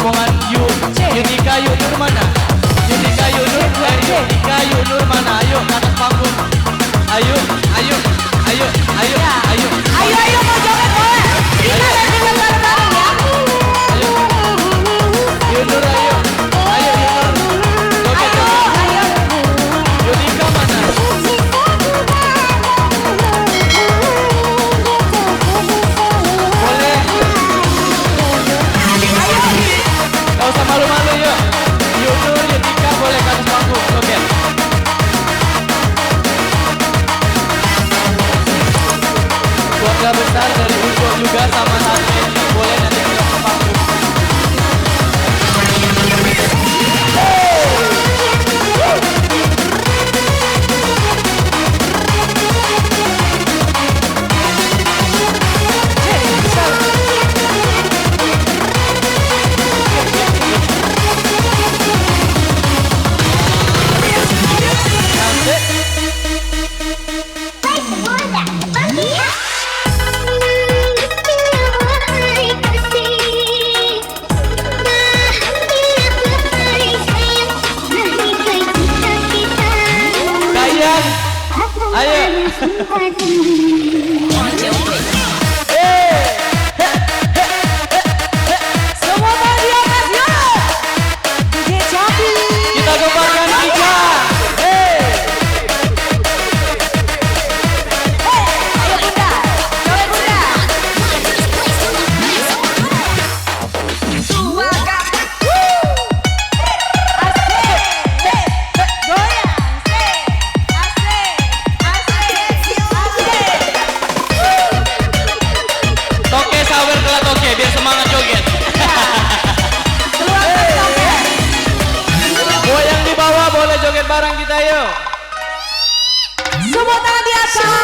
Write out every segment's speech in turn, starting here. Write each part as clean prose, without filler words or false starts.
rombongan Yunika Yunur mana? Yunika Yunur, Yunika Yunur mana? Ayo ke atas panggung. Ayo, ayo, ayo, ayo, ayo. Ayo mau joget boleh. Kita joget bareng-bareng ya. Ayo, Yunur ayo, ayo Yunur. Joget joget. Ayo. Yunika mana? Boleh. Gak usah malu-malu yuk. Yunur, Yunika boleh ke atas panggung. Joget. Keluarga besar dari Ugo juga sama Tante boleh nanti ke atas panggung. Barang kita yuk. Semua tangan di atas.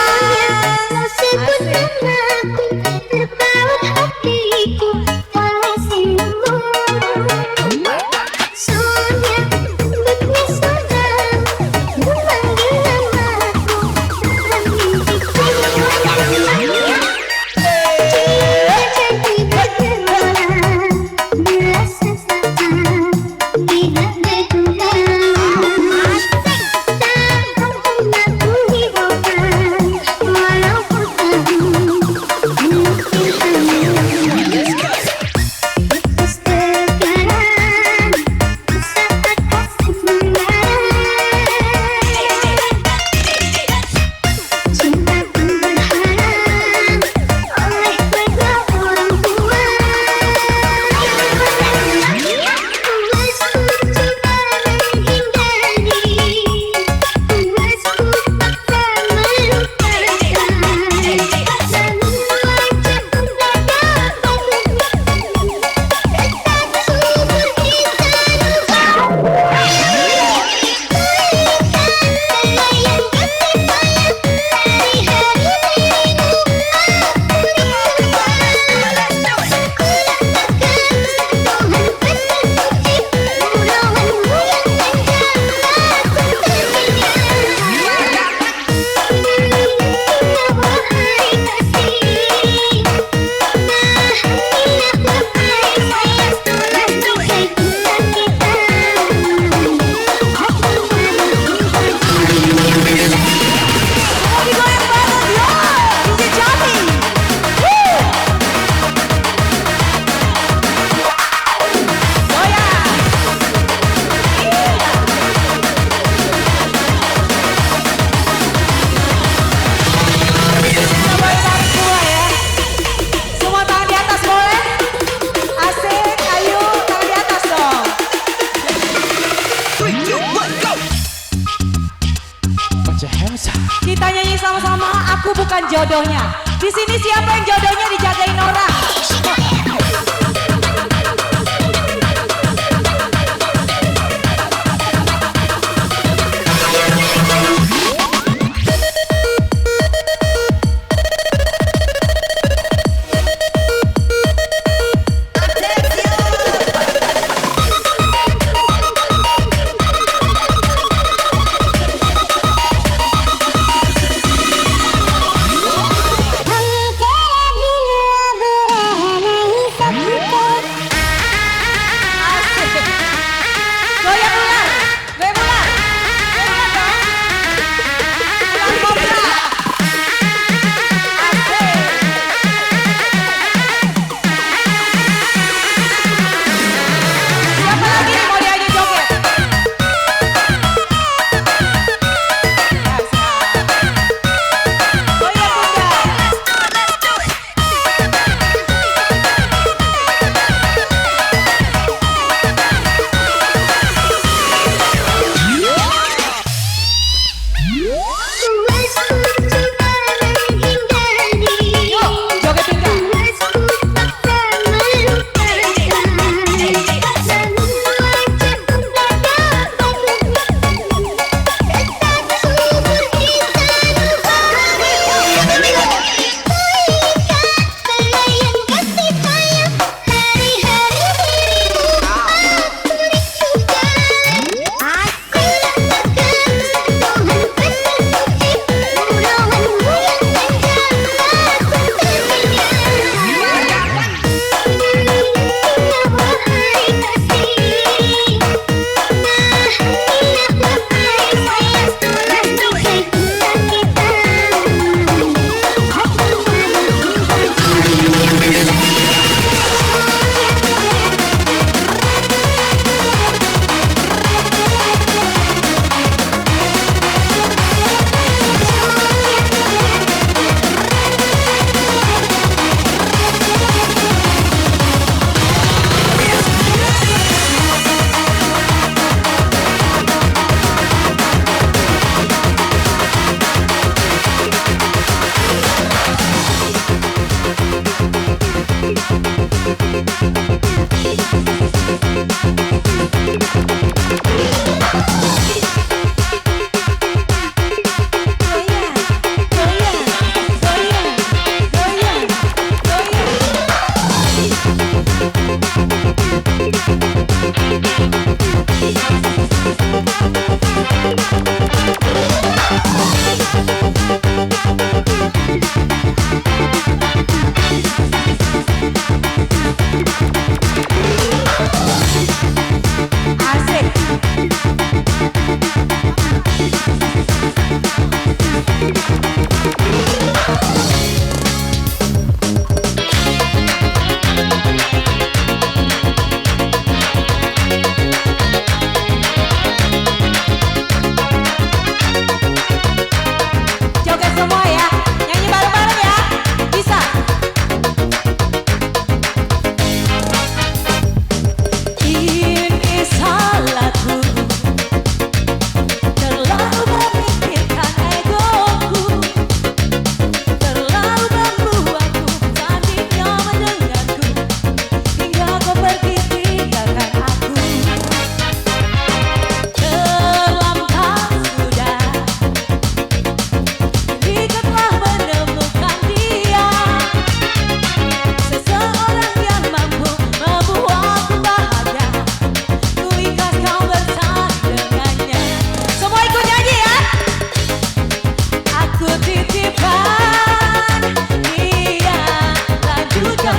Kita nyanyi sama-sama, aku bukan jodohnya. Di sini siapa yang jodohnya dijagain orang? हम तेरे बिना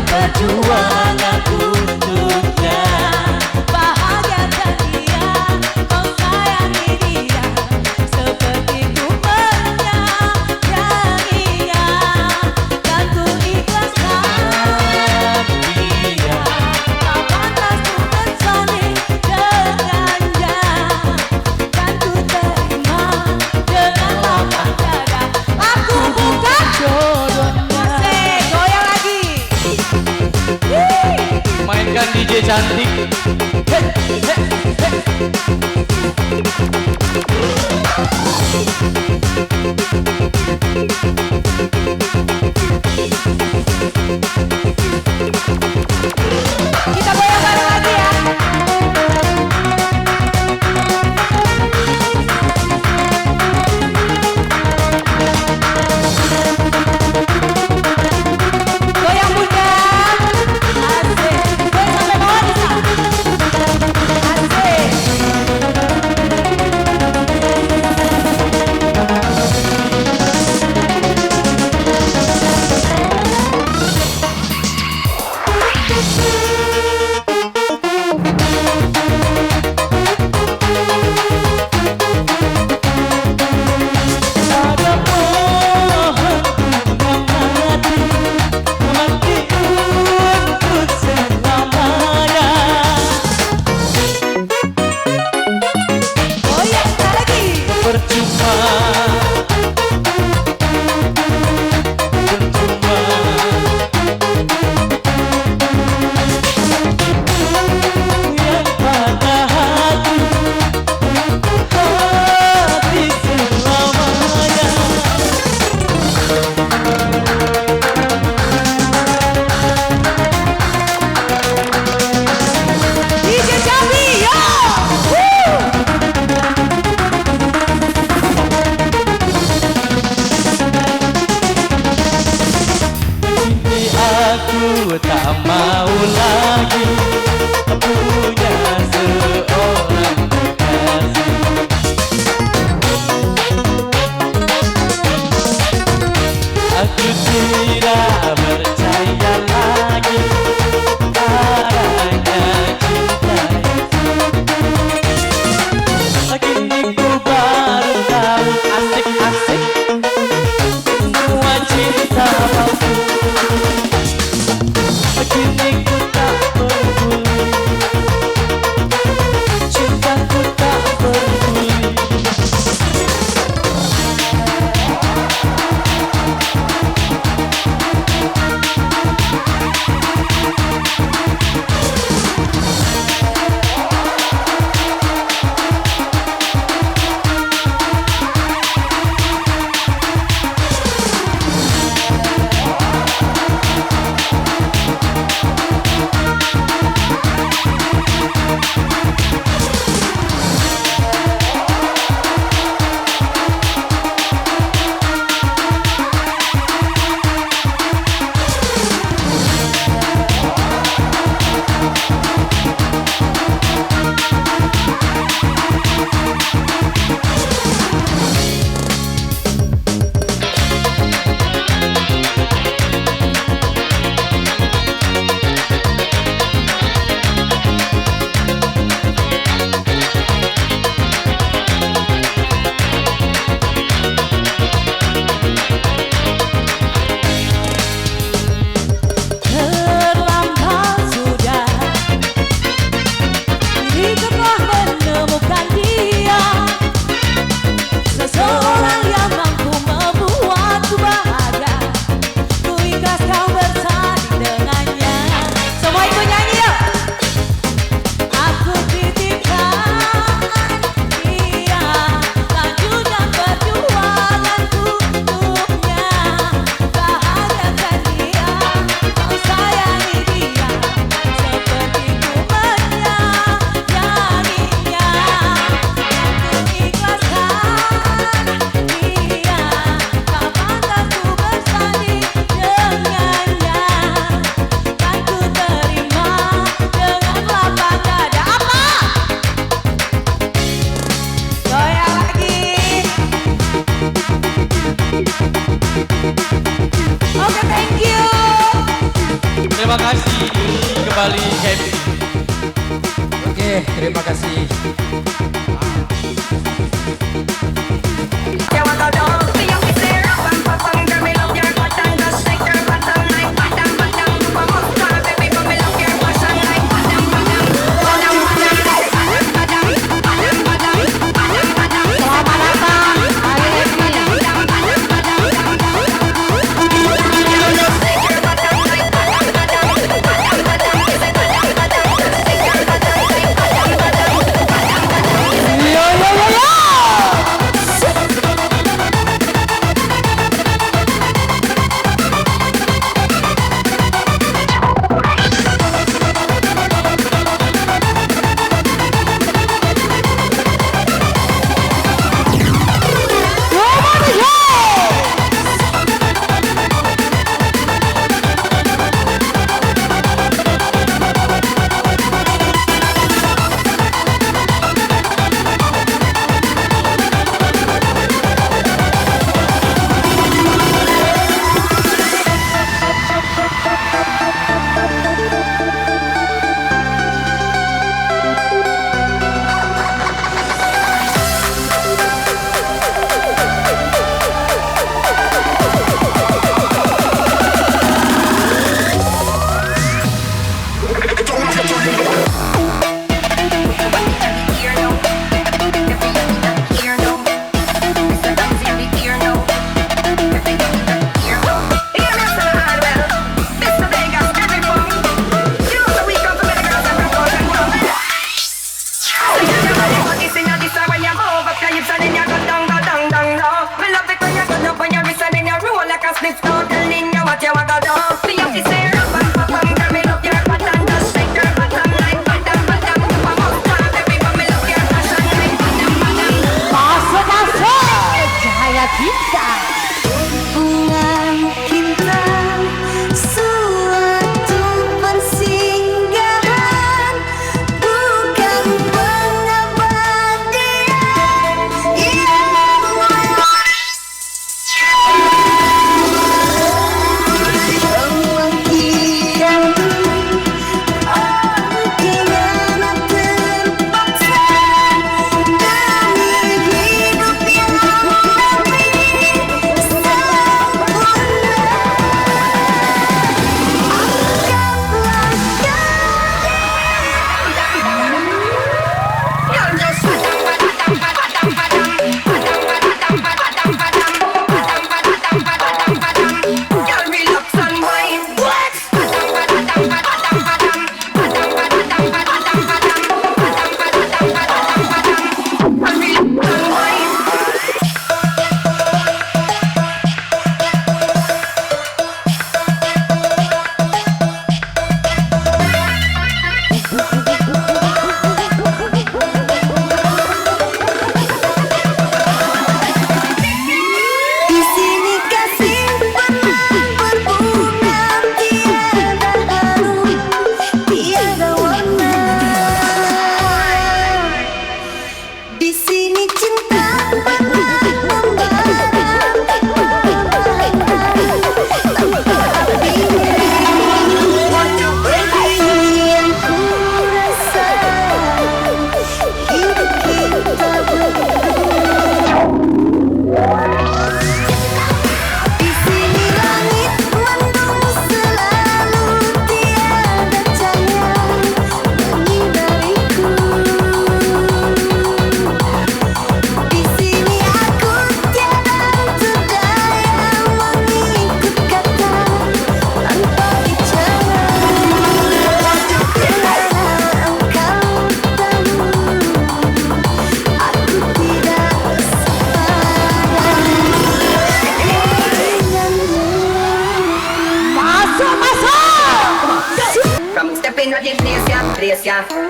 perjuanganku untuknya. Bahagiakan dia, kau sayangi dia, seperti ku menyayanginya. Dan ku ikhlaskan dia, kau pantas ku bersalin dengannya. Dan ku terima dengan lapang dada. Aku bukan jodohnya. Goyang lagi. Mainkan DJ cantik. Hey, hey, hey. Kita goyang bareng lagi ya. Goyang bunda. Asik. Goyang sampai bawah bisa. Asik. Ada pohon mati, mati untuk selamanya. Goyang lagi. Percuma, percuma. Yang patah hati, hati selamanya. DJ Jambi, yo! Kini aku tak mau lagi punya seorang kekasih. Aku tidak percaya lagi adanya cinta. Kini ku baru tahu asik-asik semua cinta palsu. kasih kembali happy. Oke, terima kasih.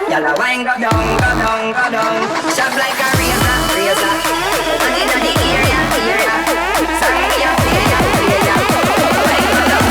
Y'all a wine go down, go down, go down. Sharp like a razor, razor. And inna the area, area. Sorry, yeah, yeah, yeah. Wine go down.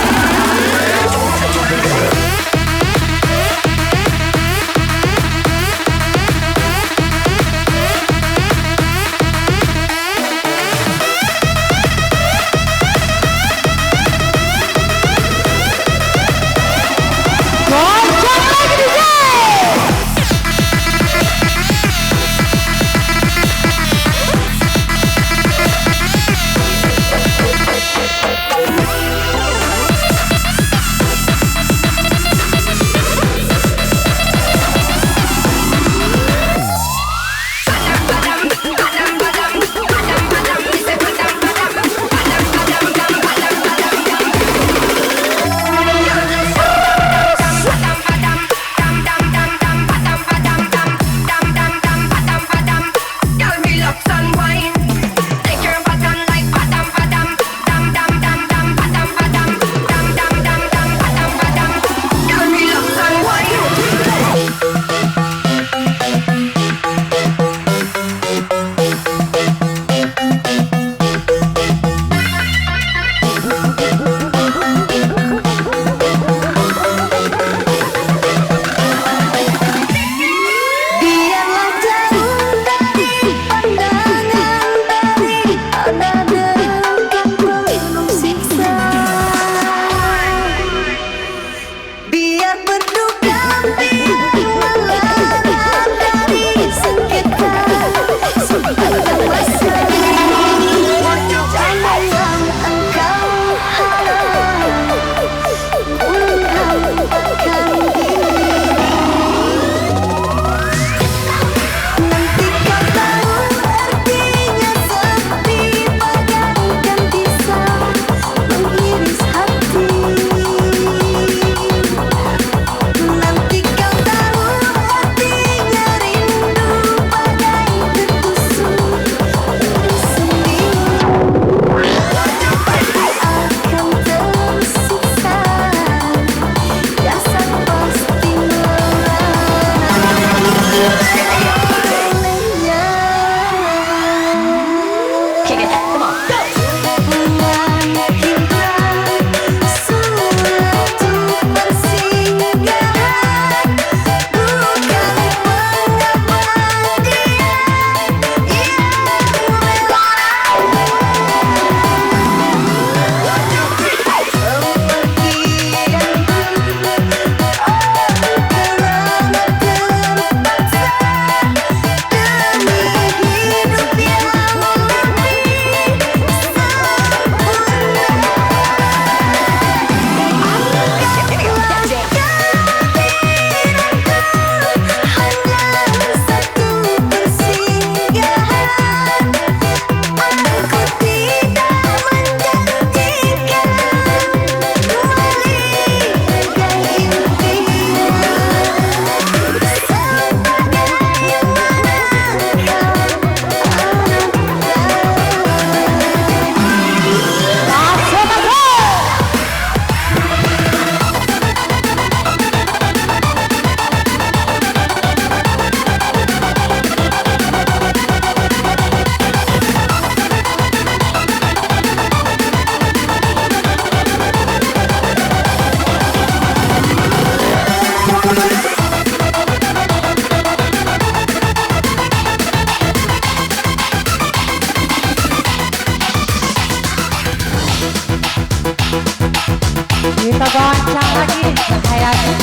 Kita goncang lagi kayaknya.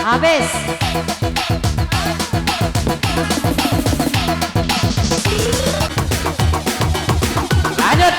Habis. Lanjut.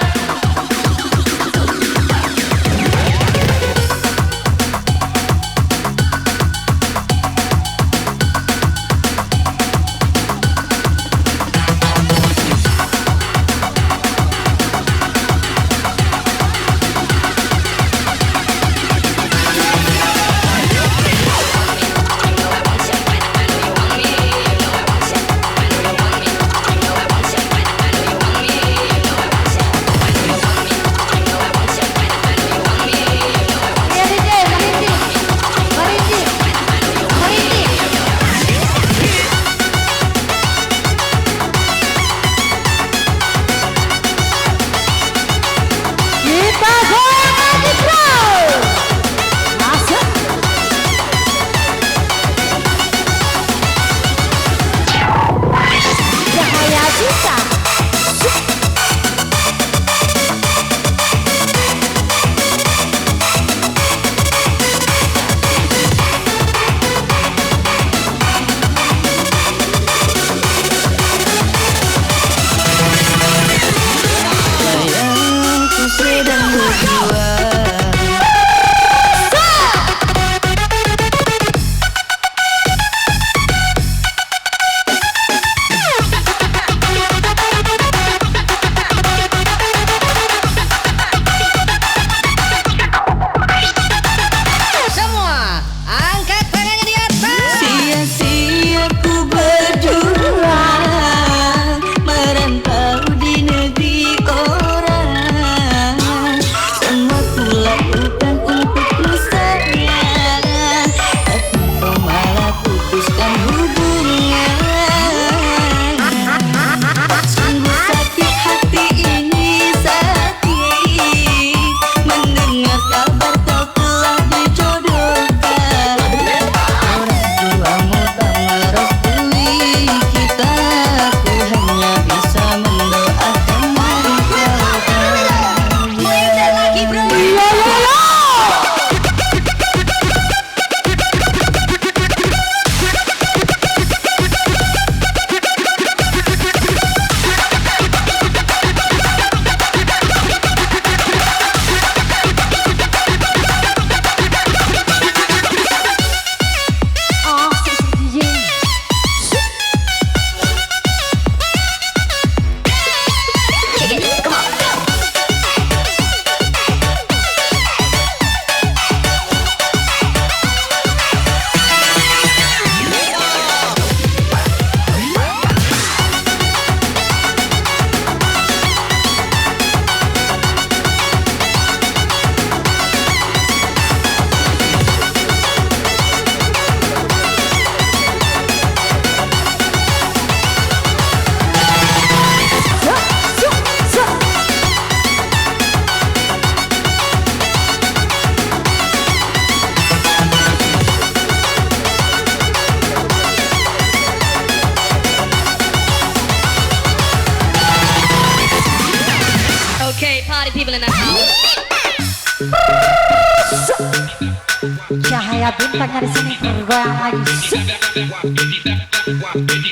para bintangnya di sini bergoyang lagi.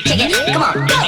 Check it, come on, go.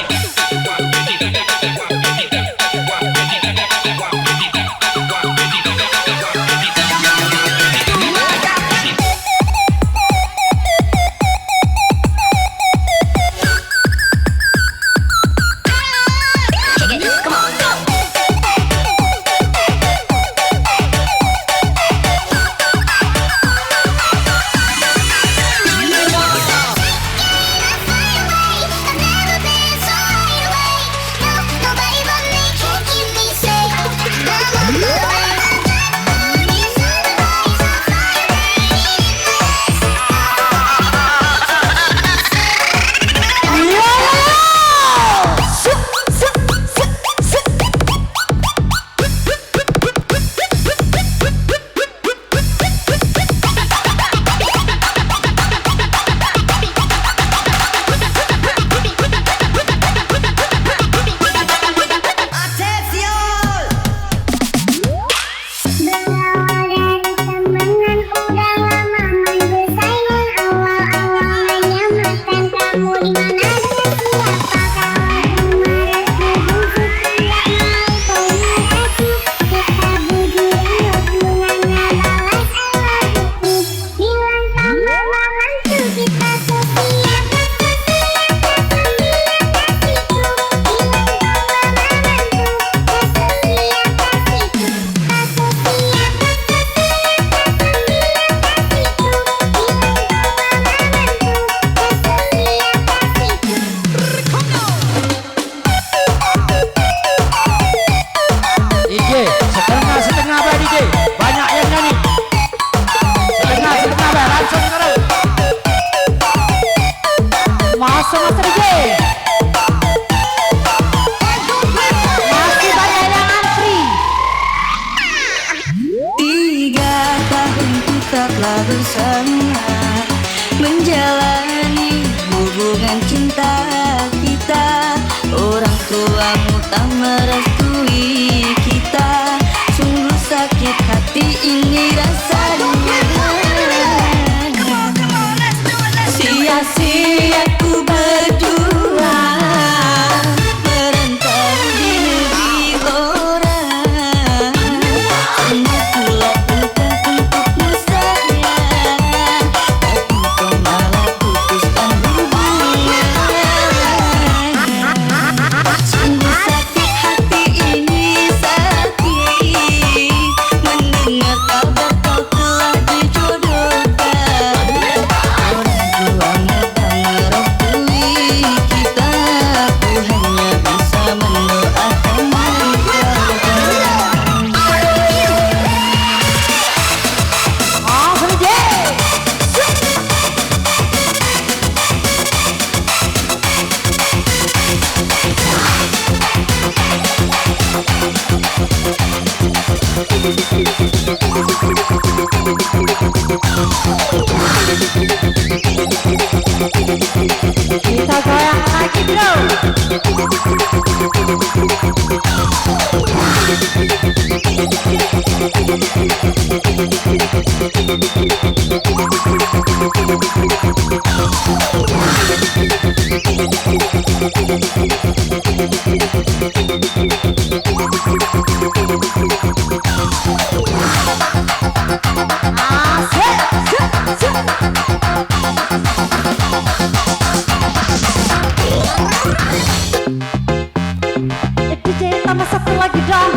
bersama menjalani hubungan cinta kita. Orang tuamu tak merestui kita, sungguh sakit hati ini rasanya. Sia-sia ku berjuang merantau di negeri orang. Semua pula bukan untukmu sayang, tapi kau malah putuskan hubungan. Sungguh sakit hati ini sakit mendengar kabar kau telah dijodohkan. Orang tuamu tak merestui kita, ku hanya bisa mendoakan mereka. Kita goyang lagi bro. DJ tambah satu lagi dong.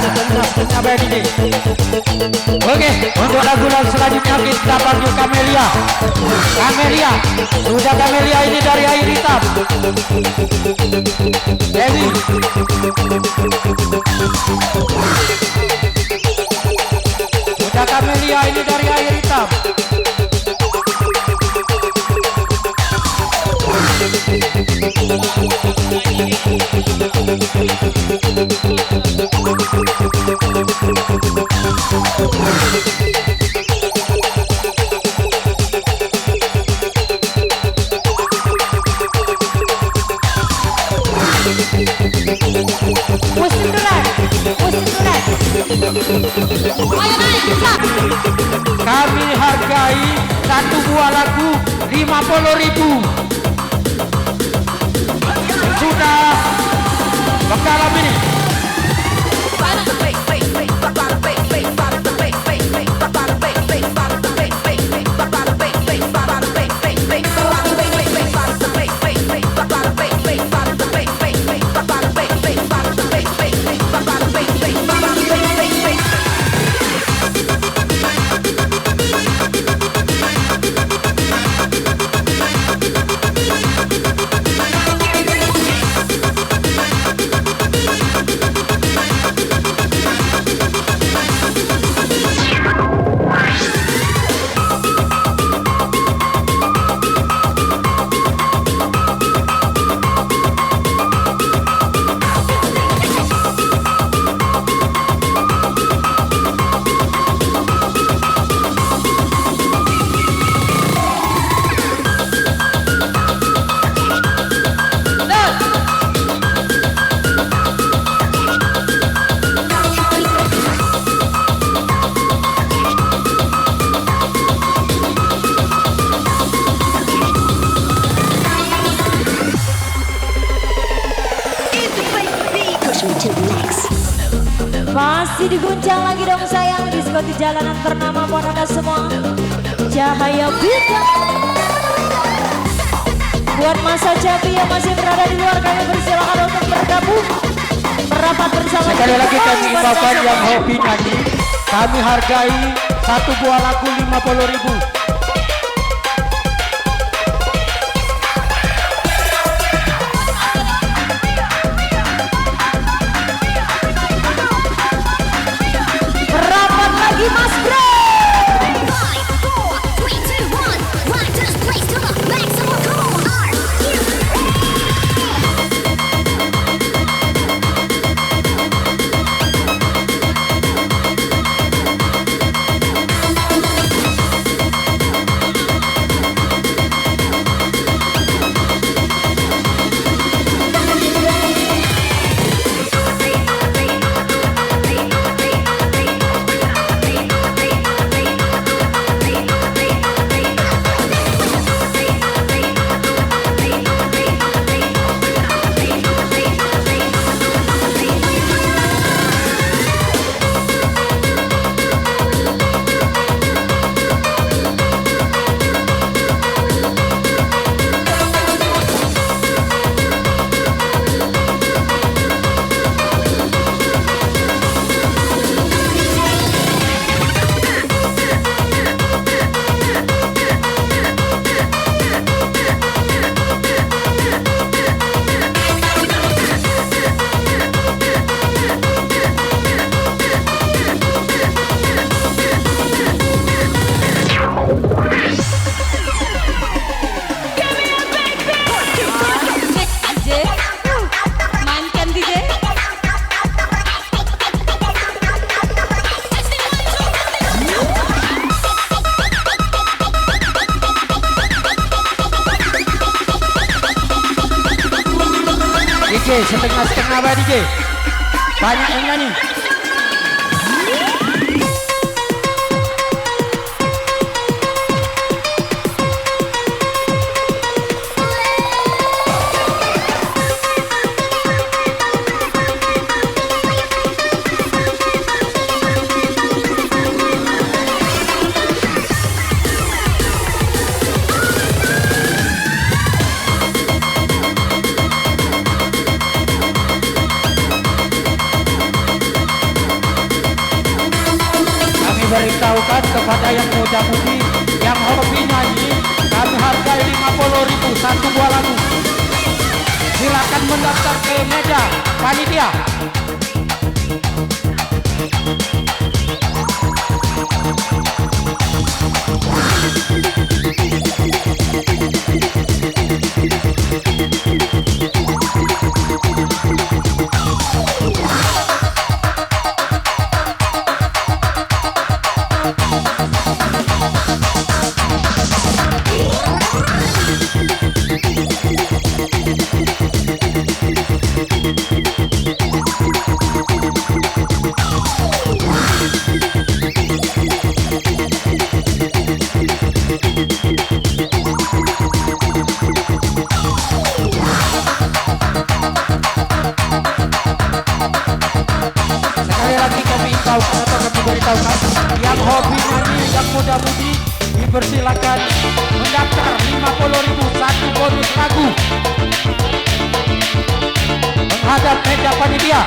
setengah bayar DJ. Oke, untuk lagu selanjutnya kita panggil Kamelia. Kamelia, sudah Kamelia ini dari Air Hitam. Dewi. Sudah Kamelia ini dari Air Hitam. Kami hargai satu buah lagu 50.000. Sudah bakalan ini. Masih diguncang lagi dong sayang, diskoti jalanan ternama buat anda semua. Cahaya bintang. Buat masa Jambi yang masih berada di luar, kami bersilakan untuk bergabung merapat bersama. Sekali lagi kami bapak yang hobi nyanyi, kami hargai satu buah lagu 50.000. Mas Bro. DJ setengah-setengah apa DJ? Banyak yang nyanyi. yang muda mudi, yang hobi nyanyi, kami hargai 50.000 satu buah lagu. Silakan mendaftar ke meja panitia. Yang hobi nyanyi, yang muda-mudi dipersilakan mendaftar 50.000 satu bonus lagu. Menghadap meja panitia.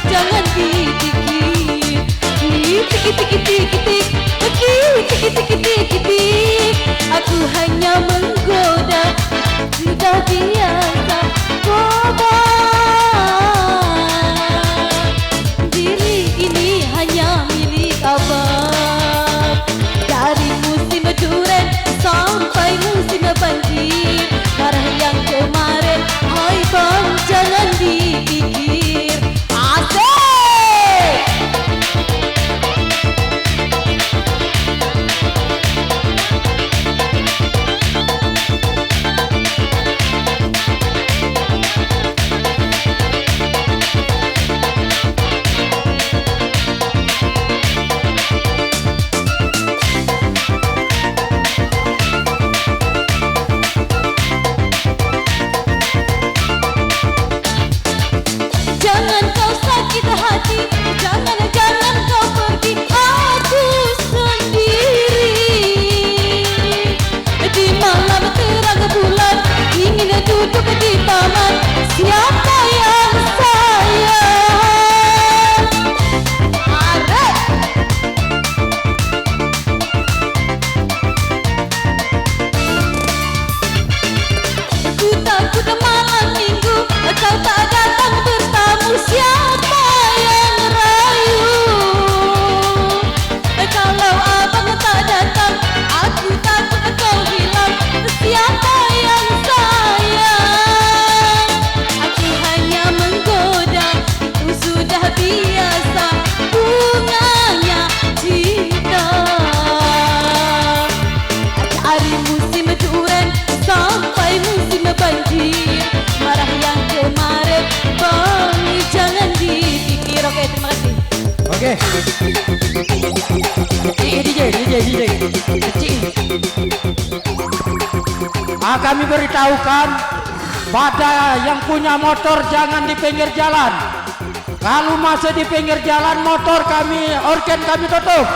Jangan dipikir, tik, aku hanya menggoda, sudah biasa kobar. Diri ini hanya milik abang. Dari musim duren sampai musim banjir, marah yang kemarin, hai bang jangan dipikir. Jangan kau sakit hati, jangan kau pergi, aku sendiri. Di malam terang bulan, ingin duduk di taman, siapa yang sayang? Ku takut malam minggu, kau tak datang bertamu, siapa yang rayu? Kalau abang tak datang, aku takut kau hilang, siapa yang sayang? Aku hanya menggoda, itu sudah biasa, bunganya cinta. Dari musim duren sampai musim banjir, marah yang kemarin, bang jangan dipikir. Oke, terima kasih. Oke. DJ. Kami beritahukan pada yang punya motor jangan di pinggir jalan. Kalau masih di pinggir jalan, motor kami, organ kami tutup.